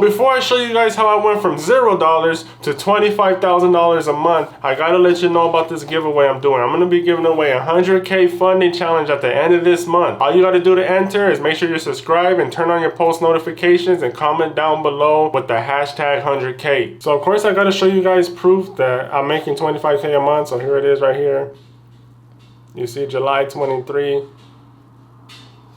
Before I show you guys how I went from $0 to $25,000 a month, I gotta let you know about this giveaway I'm doing. I'm gonna be giving away a 100K funding challenge at the end of this month. All you gotta do to enter is make sure you're subscribed and turn on your post notifications and comment down below with the hashtag 100K. So of course I gotta show you guys proof that I'm making 25K a month. So here it is right here. You see July 23.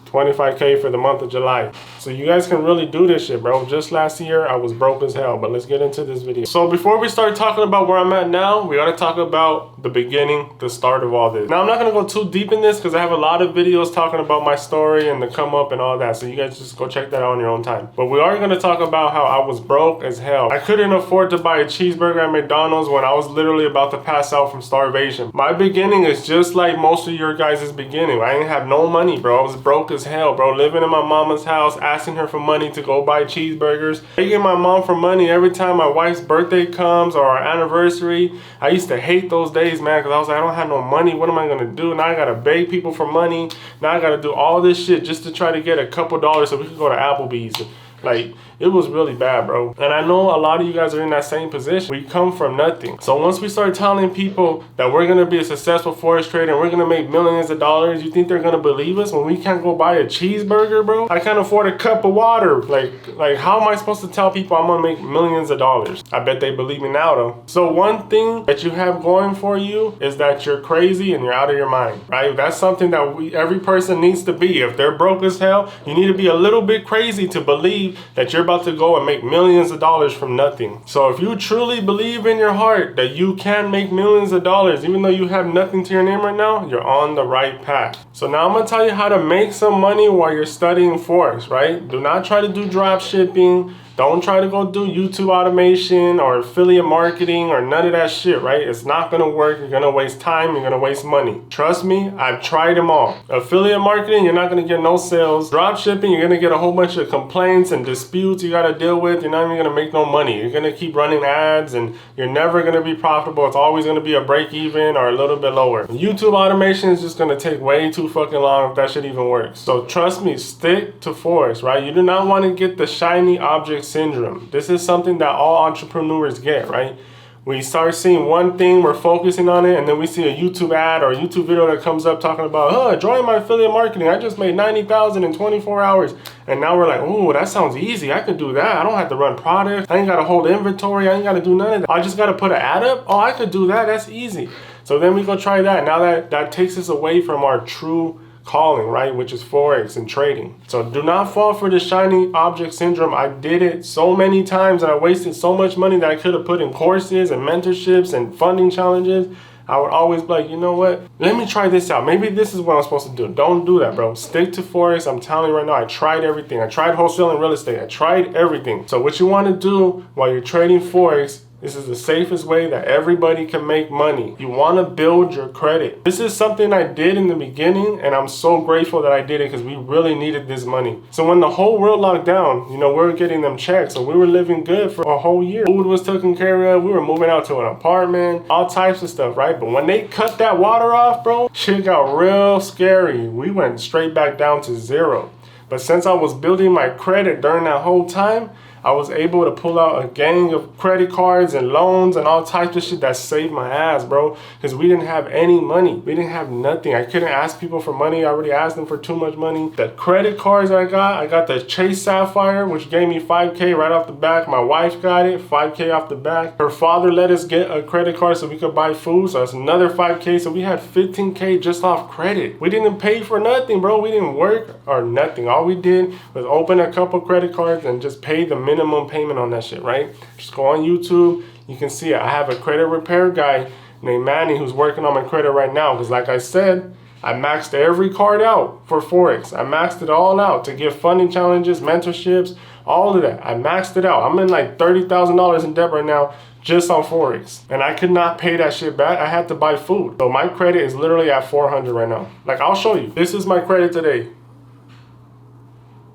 25K for the month of July. So you guys can really do this shit, bro. Just last year, I was broke as hell, but let's get into this video. So before we start talking about where I'm at now, we gotta talk about the beginning, the start of all this. Now, I'm not gonna go too deep in this because I have a lot of videos talking about my story and the come up and all that. So you guys just go check that out on your own time. But we are gonna talk about how I was broke as hell. I couldn't afford to buy a cheeseburger at McDonald's when I was literally about to pass out from starvation. My beginning is just like most of your guys' beginning. I didn't have no money, bro. I was broke as hell, bro. Living in my mama's house, asking her for money to go buy cheeseburgers, begging my mom for money every time my wife's birthday comes or our anniversary. I used to hate those days, man, because I was like, I don't have no money. What am I gonna do? Now I gotta beg people for money. Now I gotta do all this shit just to try to get a couple dollars so we could go to Applebee's. Like, it was really bad, bro. And I know a lot of you guys are in that same position. We come from nothing. So once we start telling people that we're gonna be a successful Forex trader and we're gonna make millions of dollars, you think they're gonna believe us when we can't go buy a cheeseburger, bro? I can't afford a cup of water. Like how am I supposed to tell people I'm gonna make millions of dollars? I bet they believe me now, though. So one thing that you have going for you is that you're crazy and you're out of your mind, right? That's something that every person needs to be. If they're broke as hell, you need to be a little bit crazy to believe that you're about to go and make millions of dollars from nothing. So if you truly believe in your heart that you can make millions of dollars, even though you have nothing to your name right now, you're on the right path. So now I'm gonna tell you how to make some money while you're studying Forex, right? Do not try to do drop shipping. Don't try to go do YouTube automation or affiliate marketing or none of that shit, right? It's not gonna work. You're gonna waste time. You're gonna waste money. Trust me, I've tried them all. Affiliate marketing, you're not gonna get no sales. Drop shipping, you're gonna get a whole bunch of complaints and disputes you gotta deal with. You're not even gonna make no money. You're gonna keep running ads and you're never gonna be profitable. It's always gonna be a break even or a little bit lower. YouTube automation is just gonna take way too fucking long if that shit even works. So trust me, stick to Forex, right? You do not wanna get the shiny object syndrome. This is something that all entrepreneurs get, right? We start seeing one thing, we're focusing on it, and then we see a YouTube ad or a YouTube video that comes up talking about, join my affiliate marketing. I just made 90,000 in 24 hours. And now we're like, oh, that sounds easy. I could do that. I don't have to run products. I ain't got to hold inventory. I ain't got to do none of that. I just got to put an ad up. Oh, I could do that. That's easy. So then we go try that. Now that takes us away from our true calling, right, which is Forex and trading. So do not fall for the shiny object syndrome. I did it so many times and I wasted so much money that I could have put in courses and mentorships and funding challenges. I would always be like, you know what, let me try this out. Maybe this is what I'm supposed to do. Don't do that, bro. Stick to Forex. I'm telling you right now, I tried everything. I tried wholesaling real estate. I tried everything. So what you want to do while you're trading Forex, this is the safest way that everybody can make money. You want to build your credit. This is something I did in the beginning, and I'm so grateful that I did it because we really needed this money. So when the whole world locked down, we were getting them checks, so we were living good for a whole year. Food was taken care of. We were moving out to an apartment, all types of stuff, right? But when they cut that water off, bro, shit got real scary. We went straight back down to zero. But since I was building my credit during that whole time, I was able to pull out a gang of credit cards and loans and all types of shit that saved my ass, bro. Because we didn't have any money. We didn't have nothing. I couldn't ask people for money. I already asked them for too much money. The credit cards I got the Chase Sapphire, which gave me 5K right off the back. My wife got it, 5K off the back. Her father let us get a credit card so we could buy food. So that's another 5K. So we had 15K just off credit. We didn't pay for nothing, bro. We didn't work or nothing. All we did was open a couple credit cards and just pay the minimum payment on that shit, right? Just go on YouTube. You can see it. I have a credit repair guy named Manny who's working on my credit right now because like I said, I maxed every card out for Forex. I maxed it all out to give funding challenges, mentorships, all of that. I maxed it out. I'm in like $30,000 in debt right now just on Forex. And I could not pay that shit back. I had to buy food. So my credit is literally at 400 right now. Like I'll show you. This is my credit today.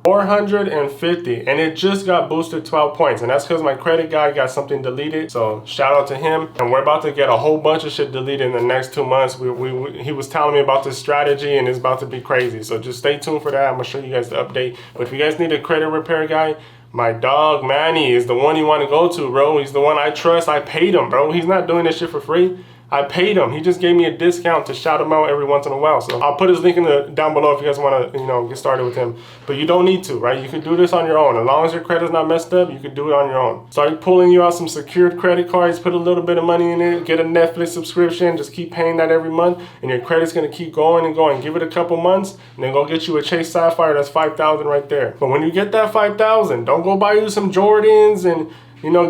450, and it just got boosted 12 points, and that's because my credit guy got something deleted. So shout out to him, and we're about to get a whole bunch of shit deleted in the next 2 months. He was telling me about this strategy, and it's about to be crazy. So just stay tuned for that. I'm gonna show you guys the update. But if you guys need a credit repair guy, My dog Manny is the one you want to go to, bro. He's the one I trust. I paid him, bro. He's not doing this shit for free. I paid him. He just gave me a discount to shout him out every once in a while. So I'll put his link down below if you guys want to, get started with him. But you don't need to, right? You can do this on your own. As long as your credit's not messed up, you can do it on your own. Start pulling you out some secured credit cards, put a little bit of money in it, get a Netflix subscription, just keep paying that every month, and your credit's gonna keep going and going. Give it a couple months, and then go get you a Chase Sapphire. That's $5,000 right there. But when you get that $5,000, don't go buy you some Jordans and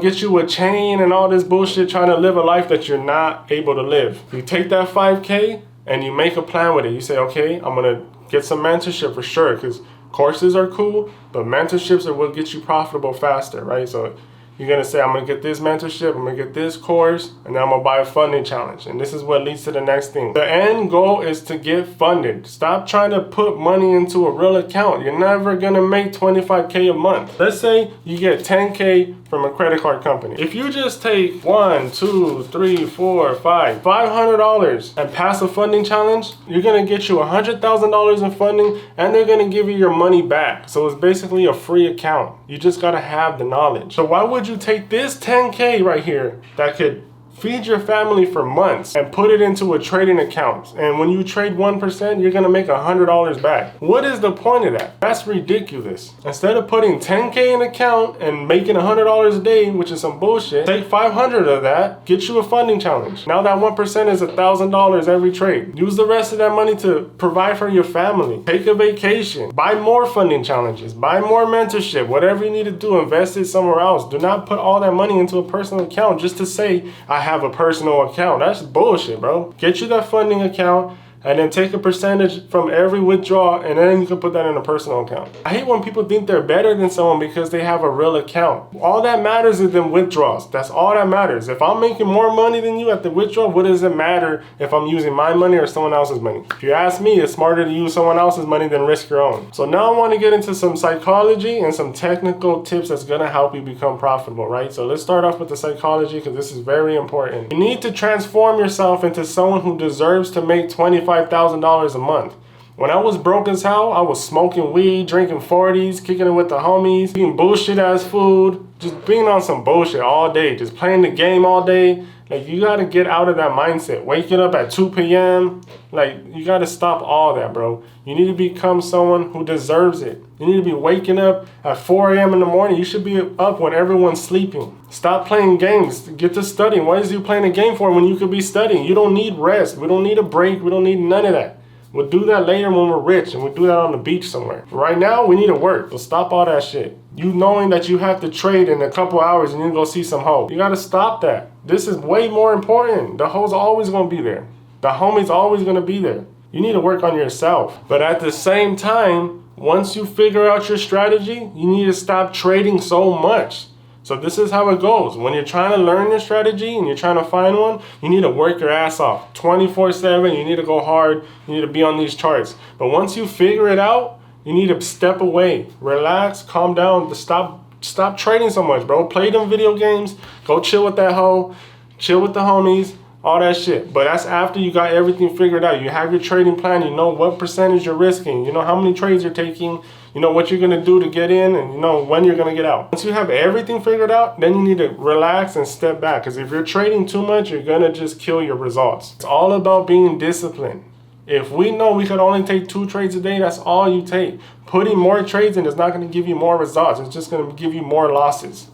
get you a chain and all this bullshit trying to live a life that you're not able to live. You take that 5K and you make a plan with it. You say, okay, I'm gonna get some mentorship for sure, because courses are cool, but mentorships are what gets you profitable faster, right? So you're gonna say, I'm gonna get this mentorship, I'm gonna get this course, and then I'm gonna buy a funding challenge. And this is what leads to the next thing. The end goal is to get funded. Stop trying to put money into a real account. You're never gonna make 25K a month. Let's say you get 10K from a credit card company. If you just take $500 and pass a funding challenge, you're gonna get you $100,000 in funding, and they're gonna give you your money back. So it's basically a free account. You just gotta have the knowledge. So why would you take this 10K right here that could feed your family for months and put it into a trading account? And when you trade 1%, you're gonna make $100 back. What is the point of that? That's ridiculous. Instead of putting 10K in account and making $100 a day, which is some bullshit, take 500 of that, get you a funding challenge. Now that 1% is $1,000 every trade. Use the rest of that money to provide for your family. Take a vacation. Buy more funding challenges. Buy more mentorship. Whatever you need to do, invest it somewhere else. Do not put all that money into a personal account just to say, I have a personal account. That's bullshit, bro. Get you that funding account, and then take a percentage from every withdrawal, and then you can put that in a personal account. I hate when people think they're better than someone because they have a real account. All that matters is them withdrawals. That's all that matters. If I'm making more money than you at the withdrawal, what does it matter if I'm using my money or someone else's money? If you ask me, it's smarter to use someone else's money than risk your own. So now I want to get into some psychology and some technical tips that's going to help you become profitable, right? So let's start off with the psychology, because this is very important. You need to transform yourself into someone who deserves to make $25,000 a month. When I was broke as hell, I was smoking weed, drinking 40s, kicking it with the homies, eating bullshit ass food, just being on some bullshit all day, just playing the game all day. Like, you gotta get out of that mindset. Waking up at 2 p.m. Like, you gotta stop all that, bro. You need to become someone who deserves it. You need to be waking up at 4 a.m. in the morning. You should be up when everyone's sleeping. Stop playing games. Get to studying. What is you playing a game for when you could be studying? You don't need rest. We don't need a break. We don't need none of that. We'll do that later when we're rich, and we'll do that on the beach somewhere. Right now, we need to work. So stop all that shit. You knowing that you have to trade in a couple hours and you go see some hoe. You gotta stop that. This is way more important. The hoe's always gonna be there. The homie's always gonna be there. You need to work on yourself. But at the same time, once you figure out your strategy, you need to stop trading so much. So this is how it goes. When you're trying to learn your strategy and you're trying to find one, you need to work your ass off 24/7. You need to go hard. You need to be on these charts. But once you figure it out, you need to step away, relax, calm down, stop trading so much, bro. Play them video games, go chill with that hoe, chill with the homies, all that shit. But that's after you got everything figured out. You have your trading plan, you know what percentage you're risking, you know how many trades you're taking, you know what you're gonna do to get in, and you know when you're gonna get out. Once you have everything figured out, then you need to relax and step back, because if you're trading too much, you're gonna just kill your results. It's all about being disciplined. If we know we could only take 2 trades a day, that's all you take. Putting more trades in is not gonna give you more results. It's just gonna give you more losses.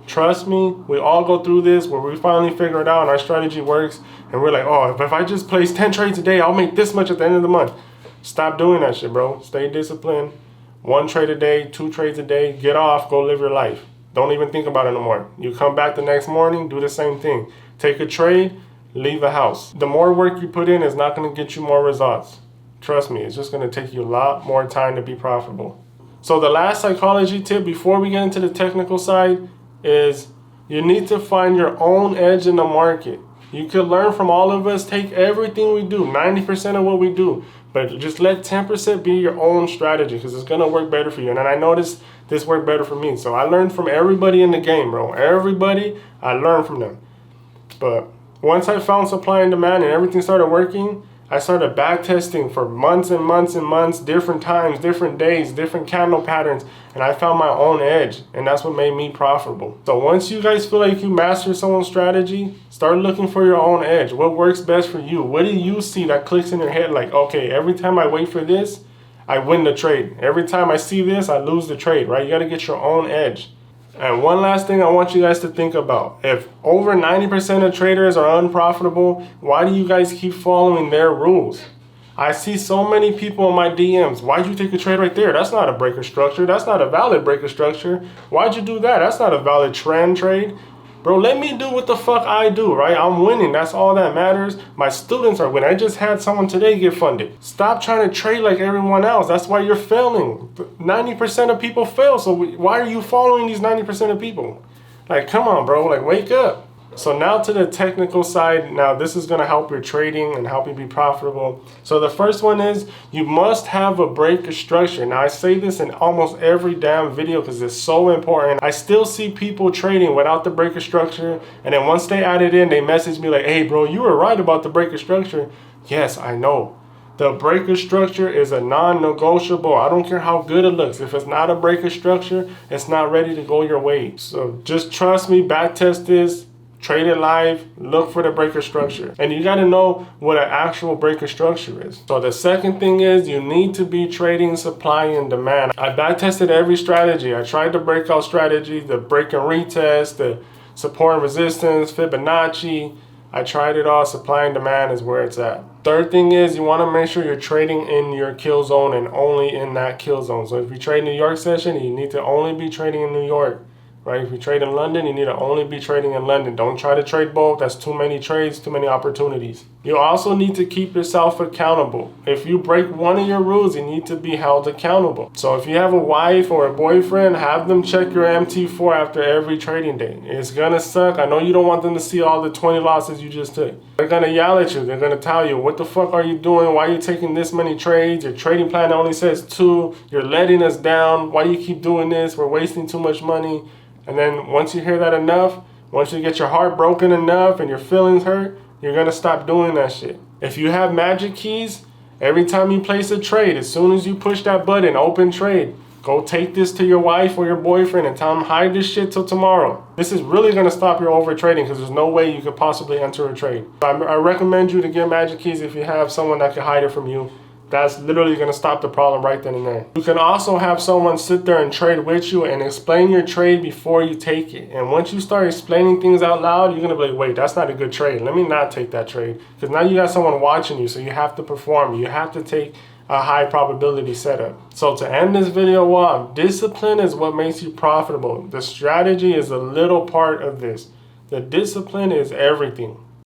Trust me, we all go through this where we finally figure it out and our strategy works, and we're like, oh, if I just place 10 trades a day, I'll make this much at the end of the month. Stop doing that shit, bro. Stay disciplined. 1 trade a day, 2 trades a day, get off, go live your life. Don't even think about it no more. You come back the next morning, do the same thing. Take a trade, leave the house. The more work you put in is not gonna get you more results. Trust me, it's just gonna take you a lot more time to be profitable. So the last psychology tip before we get into the technical side is you need to find your own edge in the market. You can learn from all of us, take everything we do, 90% of what we do, but just let 10% be your own strategy, because it's gonna work better for you. And I noticed this worked better for me. So I learned from everybody in the game, bro. Everybody, I learned from them. But once I found supply and demand and everything started working, I started back testing for months and months and months, different times, different days, different candle patterns, and I found my own edge, and that's what made me profitable. So once you guys feel like you master someone's strategy, start looking for your own edge. What works best for you? What do you see that clicks in your head like, okay, every time I wait for this, I win the trade. Every time I see this, I lose the trade, right? You got to get your own edge. And one last thing I want you guys to think about. If over 90% of traders are unprofitable, why do you guys keep following their rules? I see so many people in my DMs. Why'd you take a trade right there? That's not a breaker structure. That's not a valid breaker structure. Why'd you do that? That's not a valid trend trade. Bro, let me do what the fuck I do, right? I'm winning. That's all that matters. My students are winning. I just had someone today get funded. Stop trying to trade like everyone else. That's why you're failing. 90% of people fail. So why are you following these 90% of people? Like, come on, bro. Like, wake up. So now to the technical side. Now this is going to help your trading and help you be profitable. So the first one is you must have a breaker structure. Now I say this in almost every damn video because it's so important. I still see people trading without the breaker structure, and then once they add it in, they message me like, hey bro, you were right about the breaker structure. Yes, I know. The breaker structure is a non-negotiable. I don't care how good it looks. If it's not a breaker structure, it's not ready to go your way. So just trust me, back test this. Trade it live, look for the breaker structure. And you gotta know what an actual breaker structure is. So the second thing is you need to be trading supply and demand. I back tested every strategy. I tried the breakout strategy, the break and retest, the support and resistance, Fibonacci. I tried it all. Supply and demand is where it's at. Third thing is you wanna make sure you're trading in your kill zone and only in that kill zone. So if you trade New York session, you need to only be trading in New York. Right? If you trade in London, you need to only be trading in London. Don't try to trade both. That's too many trades, too many opportunities. You also need to keep yourself accountable. If you break one of your rules, you need to be held accountable. So if you have a wife or a boyfriend, have them check your MT4 after every trading day. It's gonna suck. I know you don't want them to see all the 20 losses you just took. They're gonna yell at you. They're gonna tell you, what the fuck are you doing? Why are you taking this many trades? Your trading plan only says 2. You're letting us down. Why you keep doing this? We're wasting too much money. And then once you hear that enough, once you get your heart broken enough and your feelings hurt, you're gonna stop doing that shit. If you have magic keys, every time you place a trade, as soon as you push that button, open trade, go take this to your wife or your boyfriend and tell them, hide this shit till tomorrow. This is really gonna stop your over trading because there's no way you could possibly enter a trade. I recommend you to get magic keys if you have someone that can hide it from you. That's literally going to stop the problem right then and there. You can also have someone sit there and trade with you and explain your trade before you take it. And once you start explaining things out loud, you're going to be like, wait, that's not a good trade. Let me not take that trade. Because now you got someone watching you, so you have to perform. You have to take a high probability setup. So to end this video off, discipline is what makes you profitable. The strategy is a little part of this. The discipline is everything.